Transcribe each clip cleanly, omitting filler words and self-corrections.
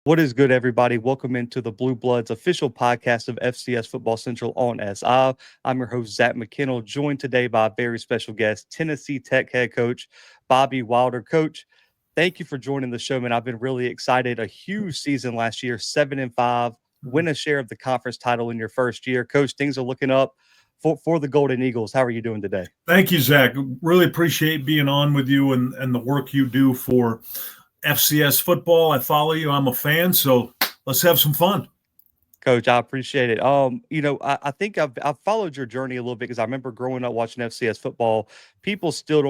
What is good, everybody? Welcome into the Bluebloods official podcast of FCS Football Central on SI. I'm your host, Zach McKinnell, joined today by a very special guest, Tennessee Tech head coach, Bobby Wilder. Coach, thank you for joining the show, man. I've been really excited. A huge season last year, 7-5, win a share of the conference title in your first year. Coach, things are looking up for the Golden Eagles. How are you doing today? Thank you, Zach. Really appreciate being on with you and the work you do for FCS football. I follow you. I'm a fan, so let's have some fun. Coach, I appreciate it. I think I've followed your journey a little bit because I remember growing up watching FCS football. People still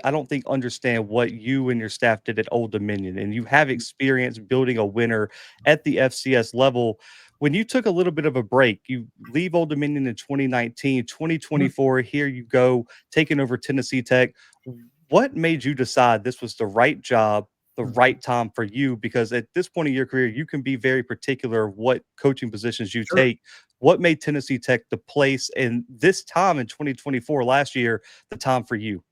I don't think understand what you and your staff did at Old Dominion, and you have experience building a winner at the FCS level. When you took a little bit of a break, you leave Old Dominion in 2019, 2024, here you go, taking over Tennessee Tech. What made you decide this was the right job, the right time for you? Because at this point in your career, you can be very particular of what coaching positions you Sure. take. What made Tennessee Tech the place and this time in 2024, last year, the time for you?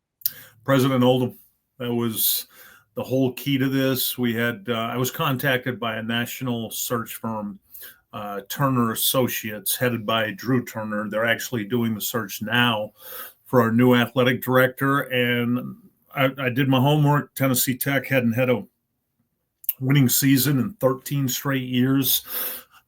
President Oldham, that was the whole key to this. I was contacted by a national search firm, Turner Associates, headed by Drew Turner. They're actually doing the search now for our new athletic director. And I did my homework. Tennessee Tech hadn't had a winning season in 13 straight years.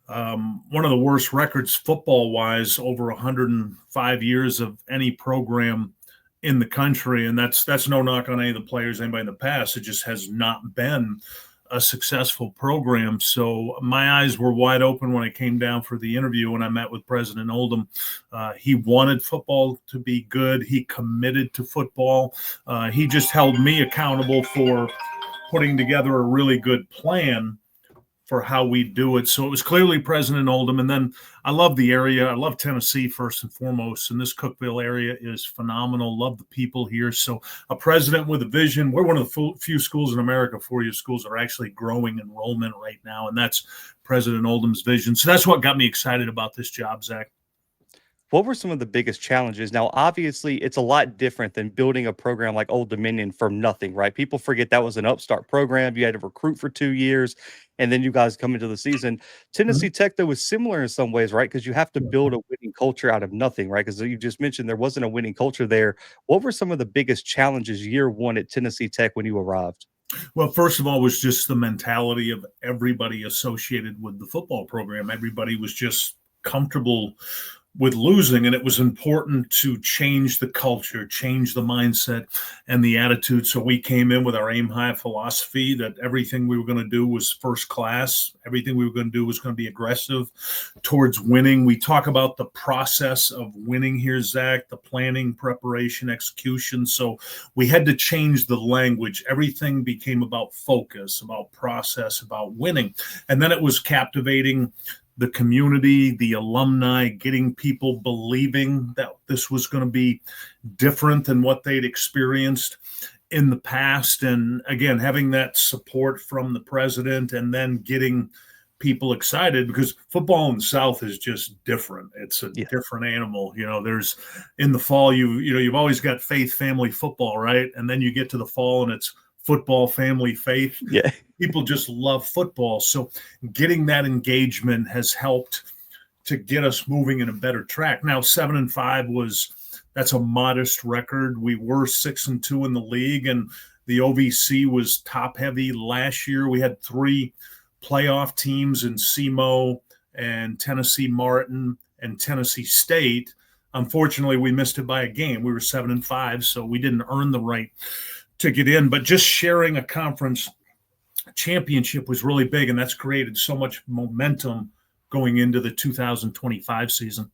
One of the worst records football-wise over 105 years of any program in the country. And that's no knock on any of the players, anybody in the past. It just has not been a successful program. So my eyes were wide open when I came down for the interview when I met with President Oldham. He wanted football to be good. He committed to football. He just held me accountable for putting together a really good plan for how we do it. So it was clearly President Oldham. And then I love the area. I love Tennessee first and foremost. And this Cookeville area is phenomenal. Love the people here. So a president with a vision. We're one of the few schools in America, 4-year schools, that are actually growing enrollment right now. And that's President Oldham's vision. So that's what got me excited about this job, Zach. What were some of the biggest challenges? Now, obviously, it's a lot different than building a program like Old Dominion from nothing, right? People forget that was an upstart program. You had to recruit for 2 years, and then you guys come into the season. Tennessee Tech, though, was similar in some ways, right? Because you have to build a winning culture out of nothing, right? Because you just mentioned there wasn't a winning culture there. What were some of the biggest challenges year one at Tennessee Tech when you arrived? Well, first of all, was just the mentality of everybody associated with the football program. Everybody was just comfortable with losing, and it was important to change the culture, change the mindset and the attitude. So we came in with our aim high philosophy that everything we were going to do was first class. Everything we were going to do was going to be aggressive towards winning. We talk about the process of winning here, Zach, the planning, preparation, execution. So we had to change the language. Everything became about focus, about process, about winning. And then it was captivating the community, the alumni, getting people believing that this was going to be different than what they'd experienced in the past. And again, having that support from the president and then getting people excited, because football in the South is just different. It's a different animal. There's in the fall, you've always got faith, family, football, right? And then you get to the fall and it's football, family, faith. Yeah. People just love football. So getting that engagement has helped to get us moving in a better track. Now, 7-5 that's a modest record. We were 6-2 in the league, and the OVC was top heavy last year. We had 3 playoff teams in SEMO and Tennessee Martin and Tennessee State. Unfortunately, we missed it by a game. We were 7-5, so we didn't earn the right to get in, but just sharing a conference championship was really big, and that's created so much momentum going into the 2025 season.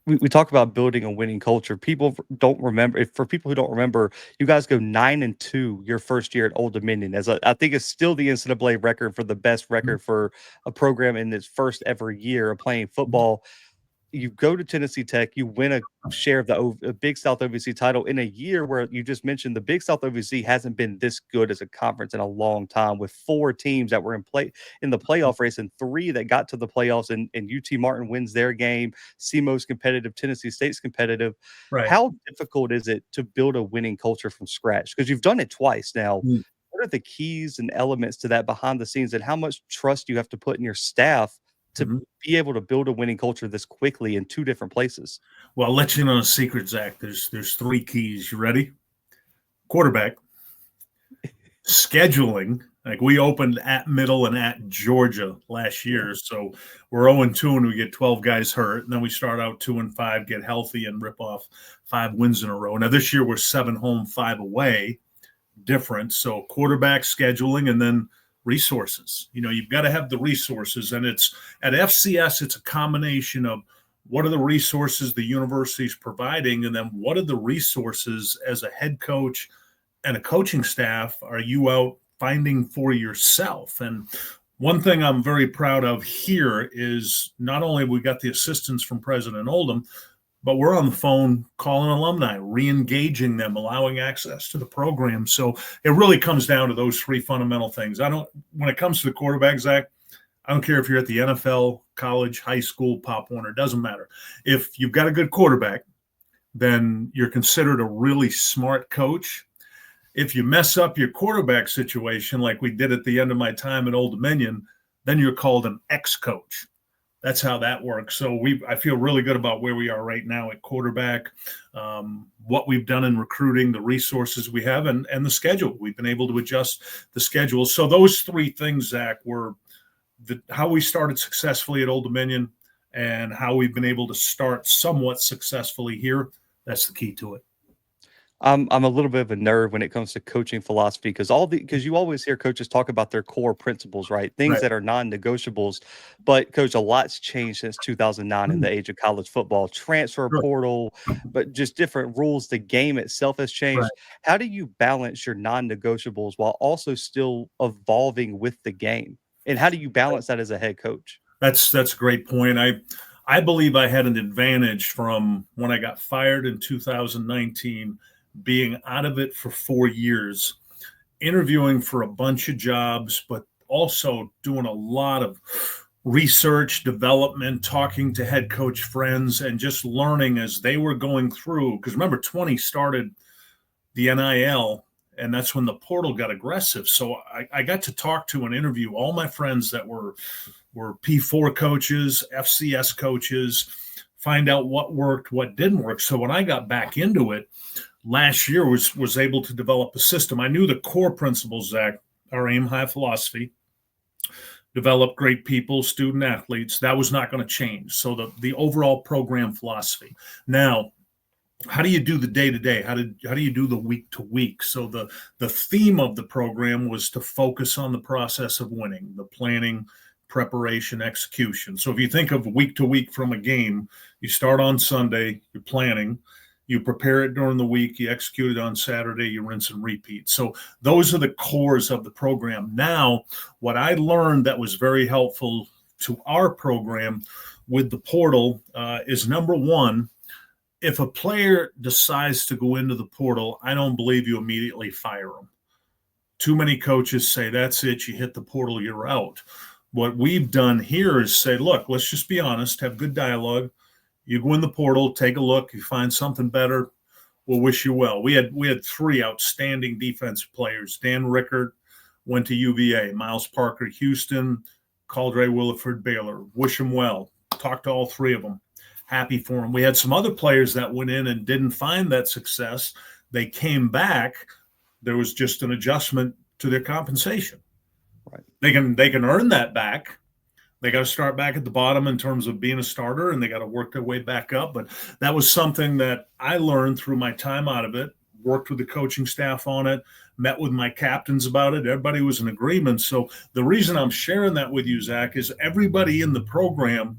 We talk about building a winning culture. People don't remember. For people who don't remember, you guys go 9-2 your first year at Old Dominion. I think it's still the NCAA record for the best record for a program in its first ever year of playing football. You go to Tennessee Tech, you win a share of the Big South-OVC title in a year where you just mentioned the Big South-OVC hasn't been this good as a conference in a long time, with 4 teams that were in the playoff race and 3 that got to the playoffs, and UT Martin wins their game. SEMO's competitive, Tennessee State's competitive. Right. How difficult is it to build a winning culture from scratch? Because you've done it twice now. What are the keys and elements to that behind the scenes, and how much trust you have to put in your staff to Mhm. be able to build a winning culture this quickly in 2 different places? Well, I'll let you know a secret, Zach. There's three keys. You ready? Quarterback, scheduling. Like we opened at Middle and at Georgia last Yeah. year, so we're 0-2 and we get 12 guys hurt, and then we start out 2-5, get healthy, and rip off 5 wins in a row. Now this year we're 7 home, 5 away, different. So quarterback scheduling and then resources. You've got to have the resources, and it's at FCS. It's a combination of what are the resources the university's providing, and then what are the resources as a head coach and a coaching staff are you out finding for yourself? And one thing I'm very proud of here is not only have we got the assistance from President Oldham, but we're on the phone calling alumni, re-engaging them, allowing access to the program. So it really comes down to those three fundamental things. When it comes to the quarterback, Zach, I don't care if you're at the NFL, college, high school, Pop Warner, it doesn't matter. If you've got a good quarterback, then you're considered a really smart coach. If you mess up your quarterback situation, like we did at the end of my time at Old Dominion, then you're called an ex-coach. That's how that works. So I feel really good about where we are right now at quarterback, what we've done in recruiting, the resources we have, and the schedule. We've been able to adjust the schedule. So those three things, Zach, were how we started successfully at Old Dominion and how we've been able to start somewhat successfully here. That's the key to it. I'm a little bit of a nerd when it comes to coaching philosophy because you always hear coaches talk about their core principles, right? Things Right. that are non-negotiables. But coach, a lot's changed since 2009 in the age of college football, transfer Sure. portal, but just different rules. The game itself has Right. changed. How do you balance your non-negotiables while also still evolving with the game? And how do you balance that as a head coach? That's a great point. I believe I had an advantage from when I got fired in 2019, being out of it for 4 years, interviewing for a bunch of jobs, but also doing a lot of research, development, talking to head coach friends, and just learning as they were going through. Because remember, 20 started the NIL, and that's when the portal got aggressive. So I got to talk to and interview all my friends that were P4 coaches, FCS coaches, find out what worked, what didn't work. So when I got back into it last year, was able to develop a system. I knew the core principles, Zach, our aim high philosophy, develop great people, student athletes. That was not going to change. So the overall program philosophy. Now, how do you do the day to day? How do you do the week to week? So the theme of the program was to focus on the process of winning, the planning, preparation, execution. So if you think of week to week from a game, you start on Sunday, you're planning, you prepare it during the week, you execute it on Saturday, you rinse and repeat. So those are the cores of the program. Now, what I learned that was very helpful to our program with the portal is number one, if a player decides to go into the portal, I don't believe you immediately fire them. Too many coaches say, that's it, you hit the portal, you're out. What we've done here is say, look, let's just be honest, have good dialogue. You go in the portal, take a look, you find something better, we'll wish you well. We had three outstanding defensive players. Dan Rickard went to UVA, Miles Parker, Houston, Caldre Williford, Baylor. Wish them well. Talked to all three of them. Happy for them. We had some other players that went in and didn't find that success. They came back. There was just an adjustment to their compensation. Right. They can earn that back. They got to start back at the bottom in terms of being a starter, and they got to work their way back up. But that was something that I learned through my time out of it, worked with the coaching staff on it, met with my captains about it. Everybody was in agreement. So the reason I'm sharing that with you, Zach, is everybody in the program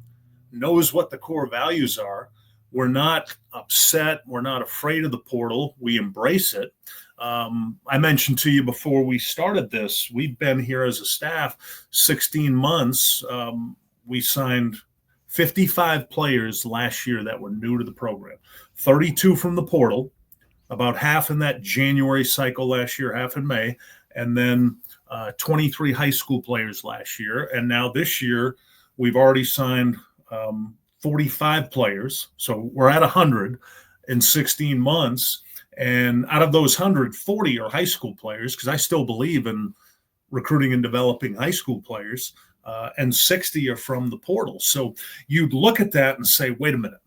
knows what the core values are. We're not upset. We're not afraid of the portal. We embrace it. I mentioned to you before we started this, we've been here as a staff 16 months. We signed 55 players last year that were new to the program, 32 from the portal, about half in that January cycle last year, half in May, and then 23 high school players last year. And now this year, we've already signed 45 players. So we're at 100 in 16 months. And out of those 140 are high school players, because I still believe in recruiting and developing high school players, and 60 are from the portal. So you'd look at that and say, wait a minute,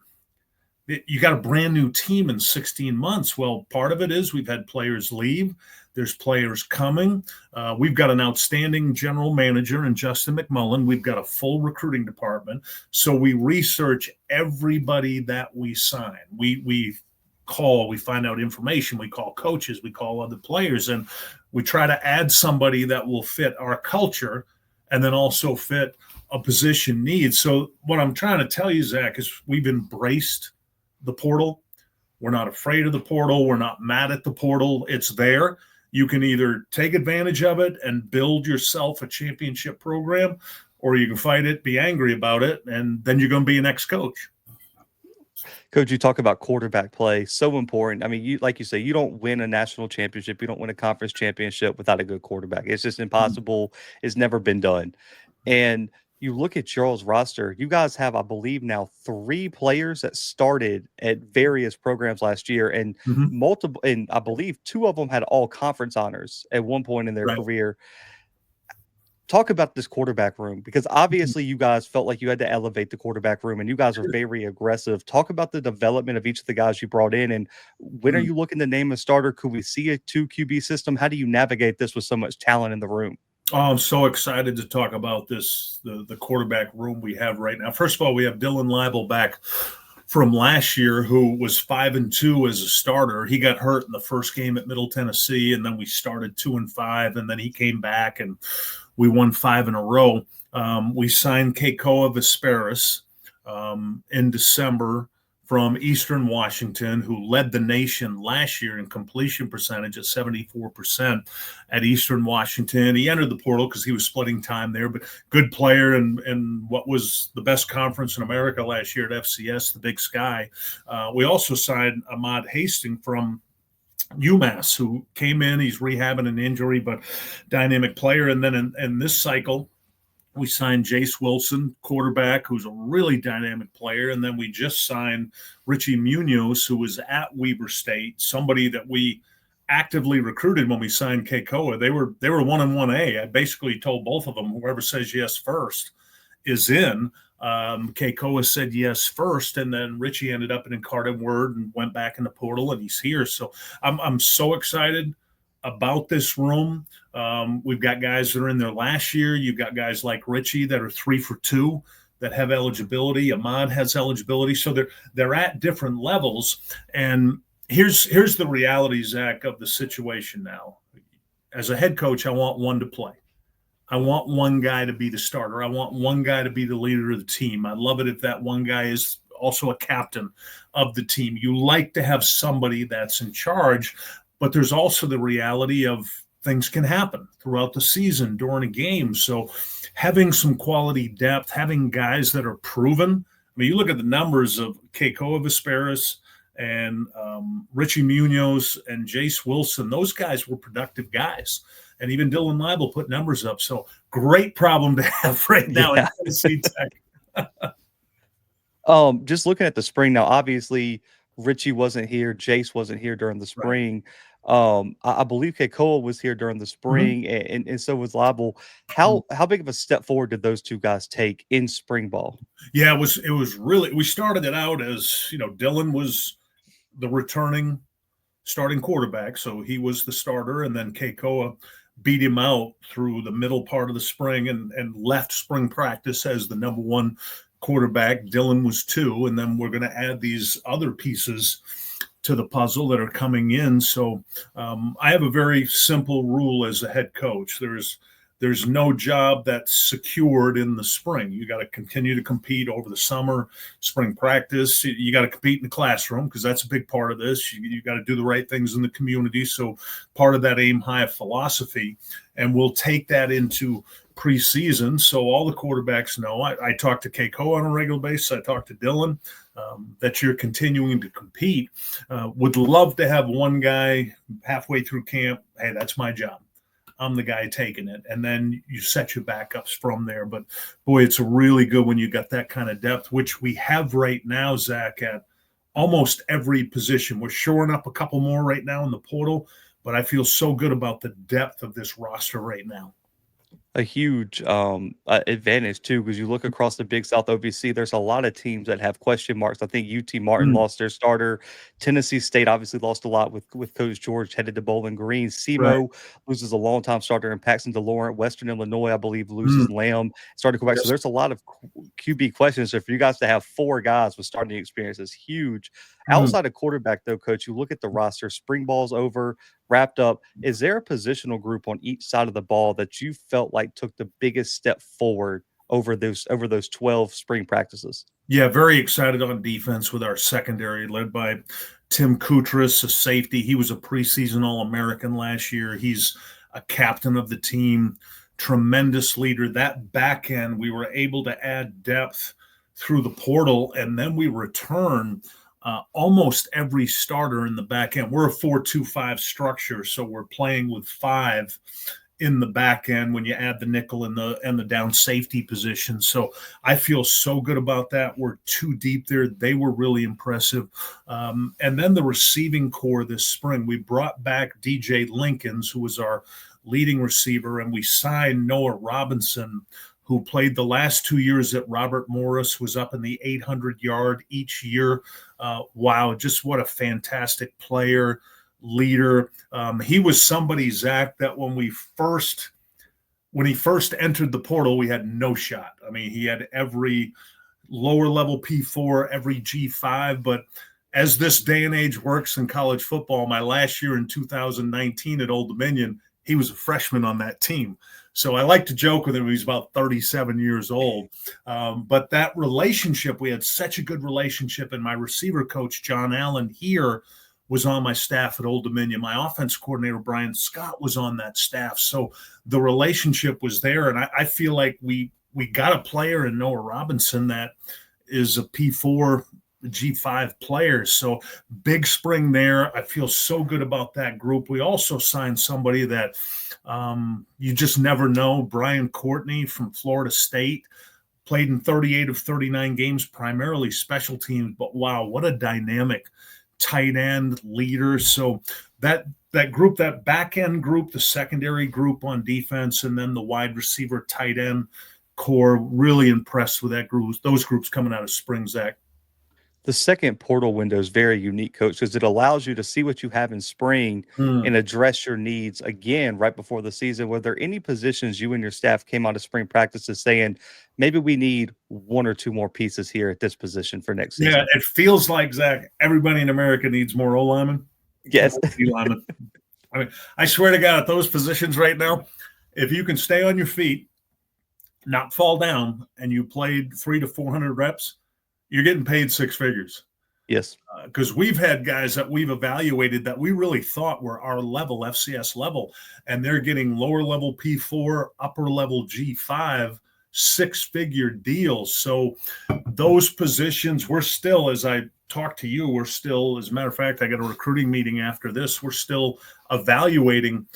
you got a brand new team in 16 months. Well, part of it is we've had players leave. There's players coming. We've got an outstanding general manager in Justin McMullen. We've got a full recruiting department. So we research everybody that we sign. We call, we find out information, we call coaches, we call other players, and we try to add somebody that will fit our culture and then also fit a position need. So what I'm trying to tell you, Zach, is we've embraced the portal. We're not afraid of the portal. We're not mad at the portal. It's there. You can either take advantage of it and build yourself a championship program, or you can fight it, be angry about it, and then you're going to be an ex-coach. Coach, you talk about quarterback play, so important. I mean, you like you say, you don't win a national championship, you don't win a conference championship without a good quarterback. It's just impossible. It's never been done. And you look at Charles' roster, you guys have, I believe, now 3 players that started at various programs last year, and multiple, and I believe 2 of them had all conference honors at one point in their career. Talk about this quarterback room, because obviously you guys felt like you had to elevate the quarterback room, and you guys are very aggressive. Talk about the development of each of the guys you brought in, and when are you looking to name a starter? Could we see a 2 QB system? How do you navigate this with so much talent in the room? Oh, I'm so excited to talk about this, the quarterback room we have right now. First of all, we have Dylan Leibel back from last year, who was 5-2 as a starter. He got hurt in the first game at Middle Tennessee, and then we started 2-5, and then he came back and we won 5 in a row. We signed Keikoa Vesperis in December from Eastern Washington, who led the nation last year in completion percentage at 74% at Eastern Washington. He entered the portal because he was splitting time there, but good player in what was the best conference in America last year at FCS, the Big Sky. We also signed Ahmad Hastings from UMass, who came in. He's rehabbing an injury, but dynamic player. And then in this cycle, we signed Jace Wilson, quarterback, who's a really dynamic player. And then we just signed Richie Munoz, who was at Weber State, somebody that we actively recruited when we signed Keikoa. They were 1-1A. I basically told both of them, whoever says yes first is in. Keikoa said yes first, and then Richie ended up in Incarnate Word and went back in the portal, and he's here. So I'm so excited about this room. We've got guys that are in there last year. You've got guys like Richie that are 3 for 2 that have eligibility. Ahmad has eligibility. So they're at different levels. And here's the reality, Zach, of the situation now. As a head coach, I want one to play. I want one guy to be the starter. I want one guy to be the leader of the team. I'd love it if that one guy is also a captain of the team. You like to have somebody that's in charge, but there's also the reality of things can happen throughout the season during a game. So having some quality depth, having guys that are proven. I mean, you look at the numbers of Keikoa Vesperis and Richie Munoz and Jace Wilson. Those guys were productive guys. And even Dylan Leibel put numbers up. So great problem to have right now in Tennessee Tech. Just looking at the spring now, obviously Richie wasn't here. Jace wasn't here during the spring. I believe Keikoa was here during the spring, and so was Leibel. How big of a step forward did those 2 guys take in spring ball? Yeah, it was really, we started it out as, Dylan was the returning starting quarterback, so he was the starter, and then Keikoa beat him out through the middle part of the spring and left spring practice as the number 1 quarterback. Dylan was 2, and then we're going to add these other pieces to the puzzle that are coming in. So I have a very simple rule as a head coach. There's no job that's secured in the spring. You got to continue to compete over the summer, spring practice. You got to compete in the classroom, because that's a big part of this. You got to do the right things in the community. So part of that aim high philosophy, and we'll take that into preseason. So all the quarterbacks know. I talk to Keikoa on a regular basis. I talk to Dylan, that you're continuing to compete. Would love to have one guy halfway through camp. Hey, that's my job. I'm the guy taking it. And then you set your backups from there. But boy, it's really good when you got that kind of depth, which we have right now, Zach, at almost every position. We're shoring up a couple more right now in the portal, but I feel so good about the depth of this roster right now. A huge advantage too, because you look across the Big South OVC, there's a lot of teams that have question marks. I think UT Martin Mm, lost their starter. Tennessee State obviously lost a lot with Coach George headed to Bowling Green. right. SEMO loses a longtime starter in Paxton DeLaurent. Western Illinois, I believe, Mm, loses Lamb. Started to go back. So yes. there's a lot of QB questions. So for you guys to have four guys with starting experience is huge. Mm. Outside of quarterback, though, Coach, you look at the roster. Spring ball's over, wrapped up. Is there a positional group on each side of the ball that you felt like took the biggest step forward over those 12 spring practices? Yeah, very excited on defense with our secondary, led by Tim Kutras, a safety. He was a preseason All-American last year. He's a captain of the team, tremendous leader. That back end, we were able to add depth through the portal, and then we return almost every starter in the back end. We're a 4-2-5 structure, so we're playing with five in the back end when you add the nickel and the down safety position. So I feel so good about that. We're too deep there. They were really impressive. And then the receiving core this spring, we brought back DJ Lincolns, who was our leading receiver, and we signed Noah Robinson, who played the last 2 years at Robert Morris, was up in the 800-yard each year. Wow, just what a fantastic player, leader. He was somebody, Zach, that when he first entered the portal, we had no shot. I mean, he had every lower level P4, every G5, but as this day and age works in college football, my last year in 2019 at Old Dominion, he was a freshman on that team. So I like to joke with him. He's about 37 years old. But that relationship, we had such a good relationship. And my receiver coach, John Allen, here was on my staff at Old Dominion. My offense coordinator, Brian Scott, was on that staff. So the relationship was there. And I feel like we got a player in Noah Robinson that is a P4, G5 player. So big spring there. I feel so good about that group. We also signed somebody that you just never know. Brian Courtney from Florida State played in 38 of 39 games, primarily special teams. But wow, what a dynamic tight end leader. So that group, that back end group, the secondary group on defense, and then the wide receiver tight end core, really impressed with that group, those groups coming out of spring, Zach. The second portal window is very unique, Coach, because it allows you to see what you have in spring Mm. and address your needs again right before the season. Were there any positions you and your staff came out of spring practices saying, maybe we need one or two more pieces here at this position for next Yeah, season? it feels like, Zach, everybody in America needs more O linemen. Yes. Linemen. I mean, I swear to God, at those positions right now, if you can stay on your feet, not fall down, and you played 300 to 400 reps, you're getting paid six figures. Yes. Because we've had guys that we've evaluated that we really thought were our level, FCS level, and they're getting lower level P4, upper level G5, six-figure deals. So those positions, we're still, as I talk to you, we're still, as a matter of fact, I got a recruiting meeting after this, we're still evaluating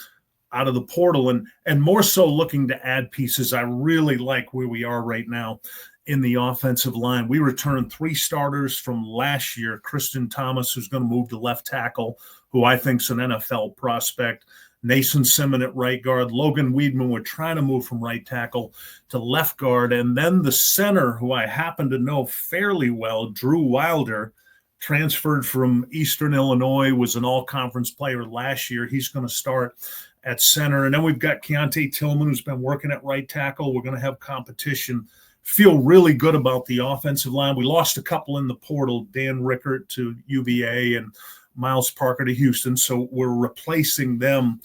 out of the portal and more so looking to add pieces. I really like where we are right now in the offensive line. We returned three starters from last year. Kristen Thomas, who's going to move to left tackle, who I think is an NFL prospect. Nason Simon at right guard. Logan Weedman, we're trying to move from right tackle to left guard. And then the center, who I happen to know fairly well, Drew Wilder, transferred from Eastern Illinois, was an all-conference player last year. He's going to start at center. And then we've got Keontae Tillman, who's been working at right tackle. We're going to have competition. Feel really good about the offensive line. We lost a couple in the portal, Dan Rickert to UVA and Miles Parker to Houston. So we're replacing them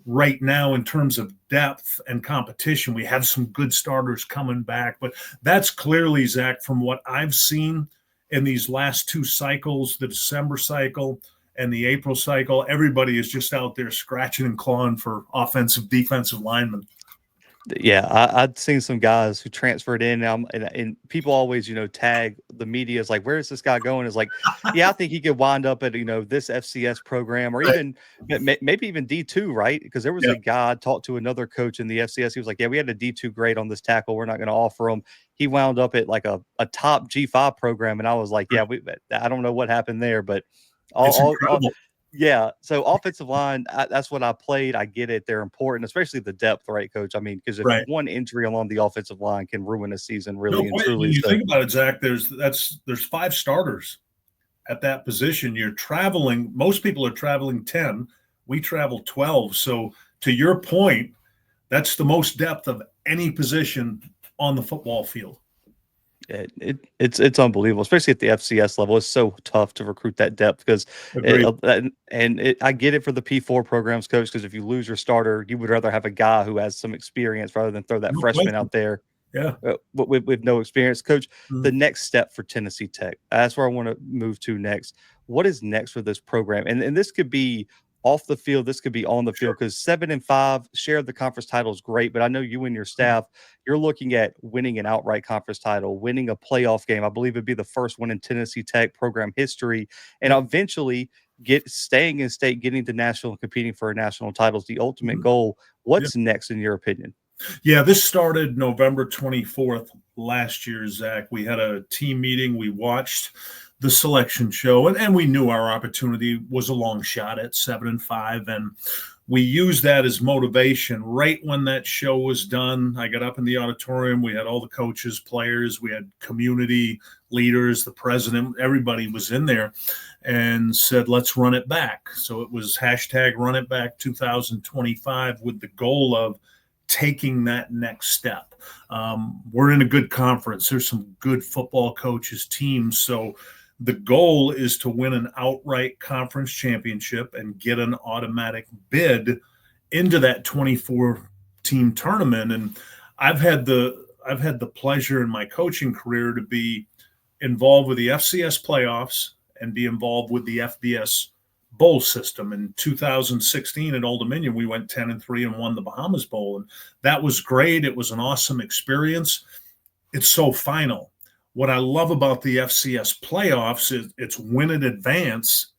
right now in terms of depth and competition. We have some good starters coming back, but that's clearly, Zach, from what I've seen in these last two cycles, the December cycle and the April cycle, everybody is just out there scratching and clawing for offensive, defensive linemen. Yeah, I'd seen some guys who transferred in, and people always, tag the media as like, "Where is this guy going?" Is like, yeah, I think he could wind up at this FCS program or Right. even maybe even D2, right? Because there was Yeah. a guy I talked to another coach in the FCS. He was like, "Yeah, we had a D2 grade on this tackle. We're not going to offer him." He wound up at like a top G5 program, and I was like, "Yeah, I don't know what happened there, but It's all incredible. yeah, so offensive line, that's what I played. I get it. They're important, especially the depth, right, coach? I mean, because if Right. one injury along the offensive line can ruin a season No really and question. truly. You So think about it, Zach. There's 5 starters at that position. You're traveling. Most people are traveling 10. We travel 12. So to your point, that's the most depth of any position on the football field. it's unbelievable, especially at the FCS level. It's so tough to recruit that depth because Agreed. I get it for the P4 programs, coach, because if you lose your starter, you would rather have a guy who has some experience rather than throw that No freshman question. out there Yeah. with no experience. Coach, Mm. the next step for Tennessee Tech, that's where I want to move to next. What is next for this program? And this could be off the field, this could be on the Sure. field because 7-5, share of the conference title is great. But I know you and your Mm. staff, you're looking at winning an outright conference title, winning a playoff game. I believe it'd be the first one in Tennessee Tech program history, and Yep. eventually staying in state, getting to national and competing for a national title is the ultimate Mhm. goal. Yeah. What's next in your opinion? Yeah, this started November 24th last year, Zach. We had a team meeting. We watched the selection show, and we knew our opportunity was a long shot at 7-5. And we used that as motivation. Right when that show was done, I got up in the auditorium. We had all the coaches, players, we had community leaders, the president, everybody was in there and said, let's run it back. So it was hashtag run it back 2025 with the goal of taking that next step. We're in a good conference. There's some good football coaches, teams. So the goal is to win an outright conference championship and get an automatic bid into that 24 team tournament. And I've had the pleasure in my coaching career to be involved with the FCS playoffs and be involved with the FBS bowl system. In 2016 at Old Dominion, we went 10-3 and won the Bahamas Bowl, and that was great. It was an awesome experience. It's so final. What I love about the FCS playoffs is it's win in advance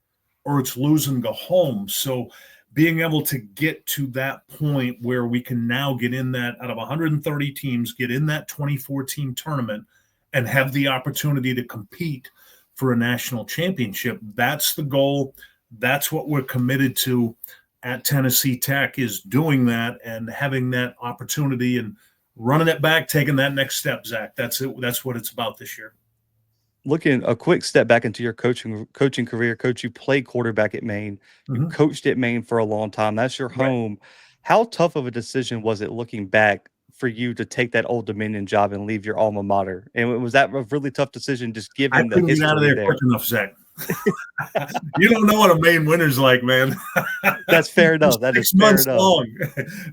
or it's lose and go home. So being able to get to that point where we can now get in that out of 130 teams, get in that 24 team tournament and have the opportunity to compete for a national championship. That's the goal. That's what we're committed to at Tennessee Tech, is doing that and having that opportunity and running it back, taking that next step, Zach. That's it. That's what it's about this year. Looking a quick step back into your coaching career, coach, you played quarterback at Maine. You Mm-hmm. coached at Maine for a long time. That's your Right. home. How tough of a decision was it looking back for you to take that Old Dominion job and leave your alma mater? And was that a really tough decision, just I given the couldn't get out of history there there? quick enough, Zach. You don't know what a Maine winter's like, man. That's fair enough. That is 6 fair months enough. long.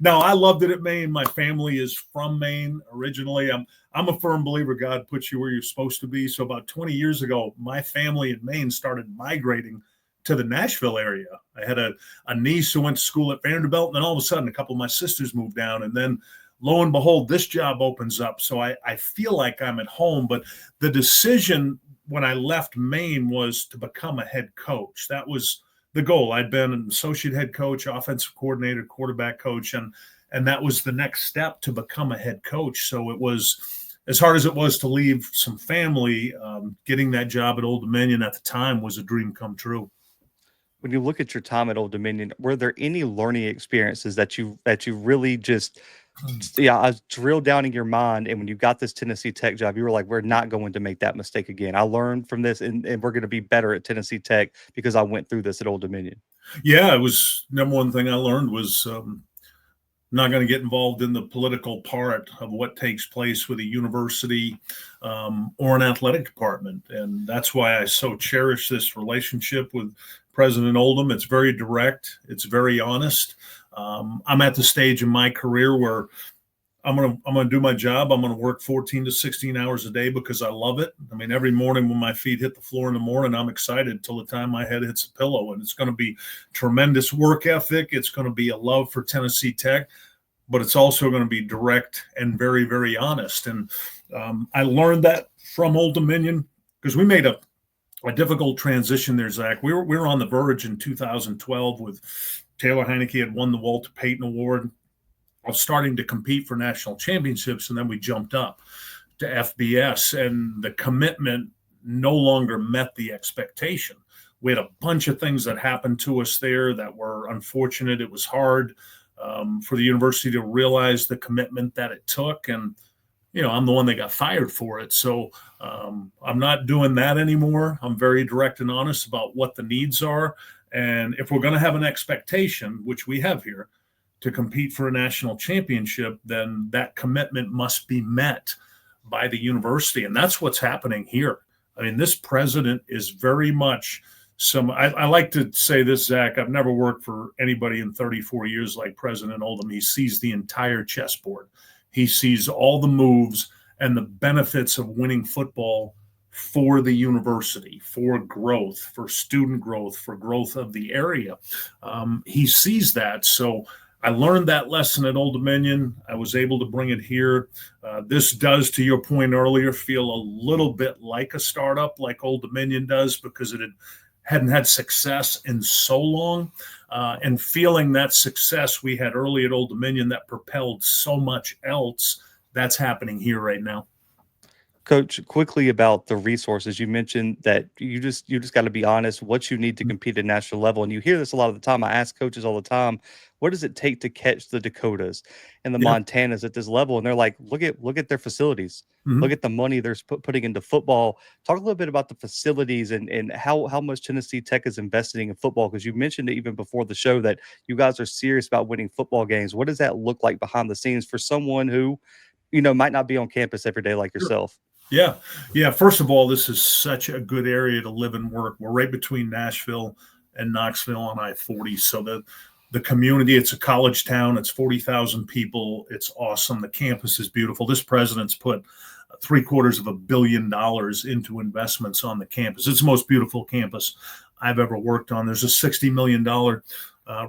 No, I loved it at Maine. My family is from Maine originally. I'm a firm believer God puts you where you're supposed to be. So about 20 years ago, my family in Maine started migrating to the Nashville area. I had a niece who went to school at Vanderbilt, and then all of a sudden a couple of my sisters moved down, and then lo and behold, this job opens up. So I feel like I'm at home. But the decision when I left Maine was to become a head coach. That was the goal. I'd been an associate head coach, offensive coordinator, quarterback coach, and that was the next step to become a head coach. So it was, as hard as it was to leave some family, getting that job at Old Dominion at the time was a dream come true. When you look at your time at Old Dominion, were there any learning experiences that you really just yeah, I was drilled down in your mind, and when you got this Tennessee Tech job, you were like, "We're not going to make that mistake again. I learned from this, and we're going to be better at Tennessee Tech because I went through this at Old Dominion." Yeah, it was number one thing I learned was not going to get involved in the political part of what takes place with a university or an athletic department. And that's why I so cherish this relationship with President Oldham. It's very direct, it's very honest. I'm at the stage in my career where I'm gonna do my job. I'm gonna work 14 to 16 hours a day because I love it. I mean, every morning when my feet hit the floor in the morning, I'm excited till the time my head hits the pillow. And it's going to be tremendous work ethic. It's going to be a love for Tennessee Tech. but it's also going to be direct and very, very honest. And I learned that from Old Dominion because we made a difficult transition there, Zach. We were on the verge in 2012 with Taylor Heineke had won the Walter Payton Award of starting to compete for national championships, and then we jumped up to FBS, and the commitment no longer met the expectation. We had a bunch of things that happened to us there that were unfortunate. It was hard for the university to realize the commitment that it took, and I'm the one that got fired for it. So I'm not doing that anymore. I'm very direct and honest about what the needs are. And if we're going to have an expectation, which we have here, to compete for a national championship, then that commitment must be met by the university. And that's what's happening here. I mean, this president is very much I like to say this, Zach, I've never worked for anybody in 34 years like President Oldham. He sees the entire chessboard. He sees all the moves and the benefits of winning football for the university, for growth, for student growth, for growth of the area. He sees that. So I learned that lesson at Old Dominion. I was able to bring it here. This does, to your point earlier, feel a little bit like a startup, like Old Dominion does, because it hadn't had success in so long. And feeling that success we had early at Old Dominion that propelled so much else, that's happening here right now. Coach, quickly about the resources. You mentioned that you just got to be honest what you need to compete at national level. And you hear this a lot of the time. I ask coaches all the time, what does it take to catch the Dakotas and the Montanas at this level? And they're like, look at their facilities. Look at the money they're putting into football. Talk a little bit about the facilities and how much Tennessee Tech is investing in football, because you mentioned it even before the show that you guys are serious about winning football games. What does that look like behind the scenes for someone who, might not be on campus every day like yourself? Yeah. First of all, this is such a good area to live and work. We're right between Nashville and Knoxville on I-40. So the community, it's a college town. It's 40,000 people. It's awesome. The campus is beautiful. This president's put $750 million into investments on the campus. It's the most beautiful campus I've ever worked on. There's a $60 million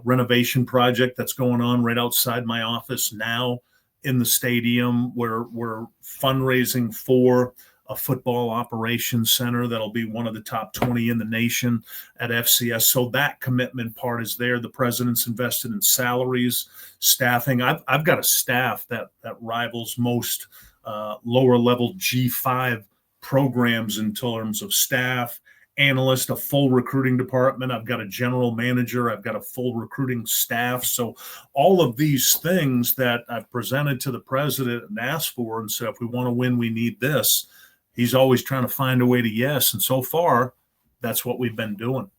renovation project that's going on right outside my office now in the stadium, where we're fundraising for a football operations center that'll be one of the top 20 in the nation at FCS. So that commitment part is there. The president's invested in salaries, staffing. I've got a staff that rivals most lower level G5 programs in terms of staff, analyst, a full recruiting department. I've got a general manager. I've got a full recruiting staff. So all of these things that I've presented to the president and asked for and said, if we want to win, we need this. He's always trying to find a way to yes. And so far, that's what we've been doing.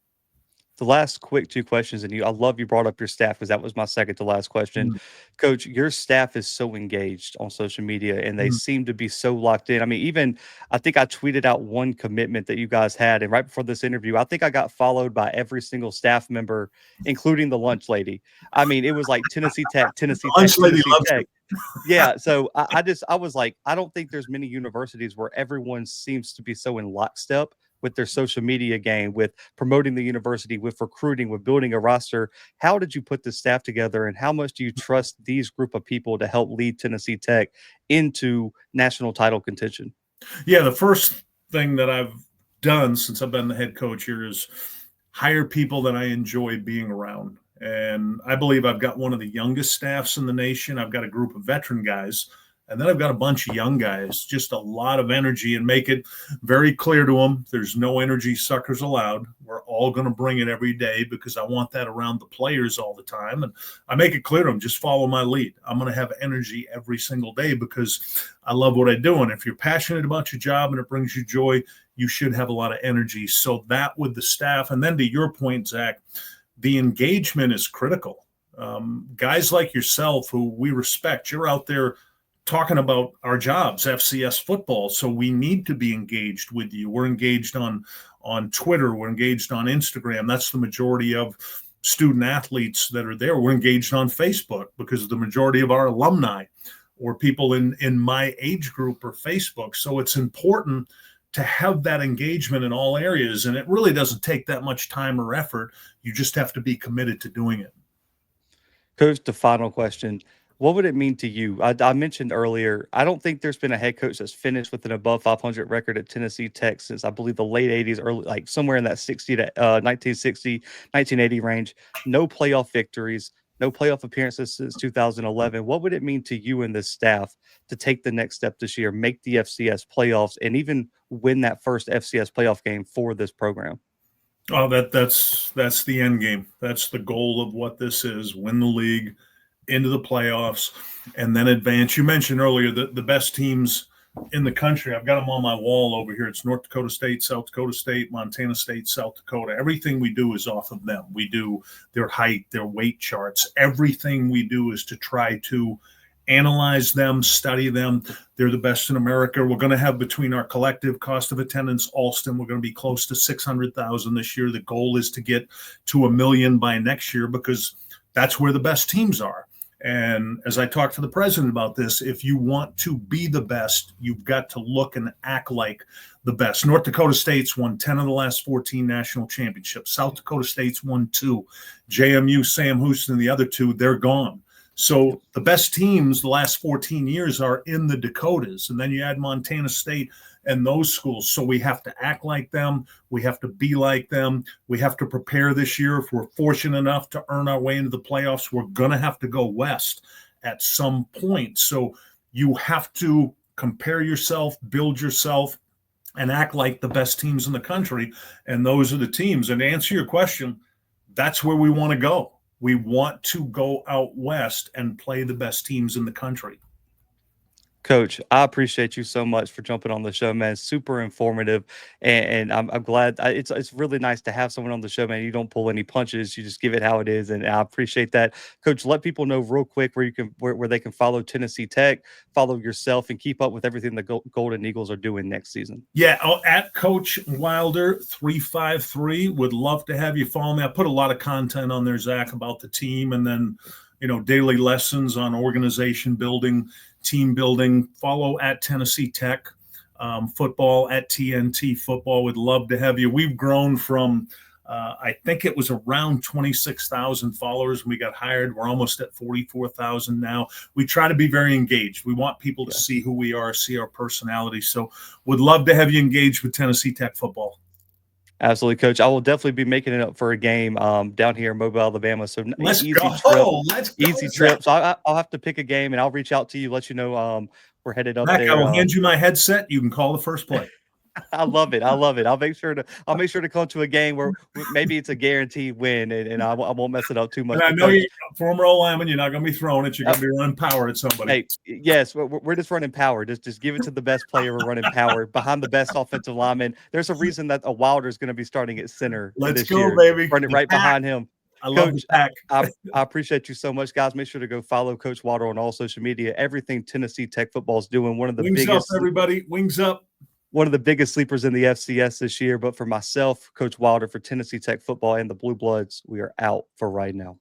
The last quick two questions, and I love you brought up your staff because that was my second to last question. Coach, your staff is so engaged on social media and they seem to be so locked in. I mean, I think I tweeted out one commitment that you guys had, and right before this interview, I think I got followed by every single staff member, including the lunch lady. I mean, it was like Tennessee Tech, Tennessee Tech, Tennessee Tech. Yeah, so I was like, I don't think there's many universities where everyone seems to be so in lockstep with their social media game, with promoting the university, with recruiting, with building a roster. How did you put this staff together, and how much do you trust these group of people to help lead Tennessee Tech into national title contention? Yeah, the first thing that I've done since I've been the head coach here is hire people that I enjoy being around. And I believe I've got one of the youngest staffs in the nation. I've got a group of veteran guys, and then I've got a bunch of young guys, just a lot of energy, and make it very clear to them there's no energy suckers allowed. We're all going to bring it every day because I want that around the players all the time. And I make it clear to them, just follow my lead. I'm going to have energy every single day because I love what I do. And if you're passionate about your job and it brings you joy, you should have a lot of energy. So that with the staff. And then to your point, Zach, the engagement is critical. Guys like yourself who we respect, you're out there talking about our jobs, FCS football. So we need to be engaged with you. We're engaged on Twitter. We're engaged on Instagram. That's the majority of student athletes that are there. We're engaged on Facebook because the majority of our alumni or people in my age group are Facebook. So it's important to have that engagement in all areas. And it really doesn't take that much time or effort. You just have to be committed to doing it. Coach, the final question. What would it mean to you? I mentioned earlier, I don't think there's been a head coach that's finished with an above 500 record at Tennessee Tech since I believe the late 80s, early like somewhere in that 60 to 1960, 1980 range. No playoff victories, no playoff appearances since 2011. What would it mean to you and this staff to take the next step this year, make the FCS playoffs, and even win that first FCS playoff game for this program? Oh, that's the end game. That's the goal of what this is: win the league, into the playoffs, and then advance. You mentioned earlier that the best teams in the country, I've got them on my wall over here. It's North Dakota State, South Dakota State, Montana State, South Dakota. Everything we do is off of them. We do their height, their weight charts. Everything we do is to try to analyze them, study them. They're the best in America. We're going to have, between our collective cost of attendance, Alston, we're going to be close to 600,000 this year. The goal is to get to 1 million by next year, because that's where the best teams are. And as I talked to the president about this, if you want to be the best, you've got to look and act like the best. North Dakota State's won 10 of the last 14 national championships. South Dakota State's won 2. JMU, Sam Houston, the other 2, they're gone. So the best teams the last 14 years are in the Dakotas. And then you add Montana State and those schools. So we have to act like them. We have to be like them. We have to prepare this year. If we're fortunate enough to earn our way into the playoffs, we're going to have to go west at some point. So you have to compare yourself, build yourself, and act like the best teams in the country. And those are the teams. And to answer your question, that's where we want to go. We want to go out west and play the best teams in the country. Coach, I appreciate you so much for jumping on the show, man. Super informative, and I'm glad. It's really nice to have someone on the show, man. You don't pull any punches; you just give it how it is, and I appreciate that, Coach. Let people know real quick where they can follow Tennessee Tech, follow yourself, and keep up with everything the Golden Eagles are doing next season. Yeah, at Coach Wilder 353. Would love to have you follow me. I put a lot of content on there, Zach, about the team, and then daily lessons on organization building, team building. Follow at Tennessee Tech football, at TNT football. Would love to have you. We've grown from I think it was around 26,000 followers when we got hired. We're almost at 44,000 now. We try to be very engaged. We want people to see who we are, see our personality. So would love to have you engaged with Tennessee Tech football. Absolutely, Coach. I will definitely be making it up for a game down here in Mobile, Alabama. So Let's easy go. trip, Let's go. easy trip. So I'll have to pick a game, and I'll reach out to you, let you know we're headed up Zach, there. I will hand you my headset. You can call the first play. I love it. I love it. I'll make sure to come to a game where maybe it's a guaranteed win, and I won't mess it up too much. And I know you're a former lineman. You're not going to be throwing it. You're going to be running power at somebody. Hey, yes, we're just running power. Just give it to the best player. We're running power behind the best offensive lineman. There's a reason that a Wilder is going to be starting at center. Let's this go, year. baby. Run it right behind him. I love Coach, the pack. I appreciate you so much, guys. Make sure to go follow Coach Wilder on all social media. Everything Tennessee Tech football is doing. One of the Wings biggest, up, everybody. Wings up. One of the biggest sleepers in the FCS this year. But for myself, Coach Wilder, for Tennessee Tech football and the Blue Bloods, we are out for right now.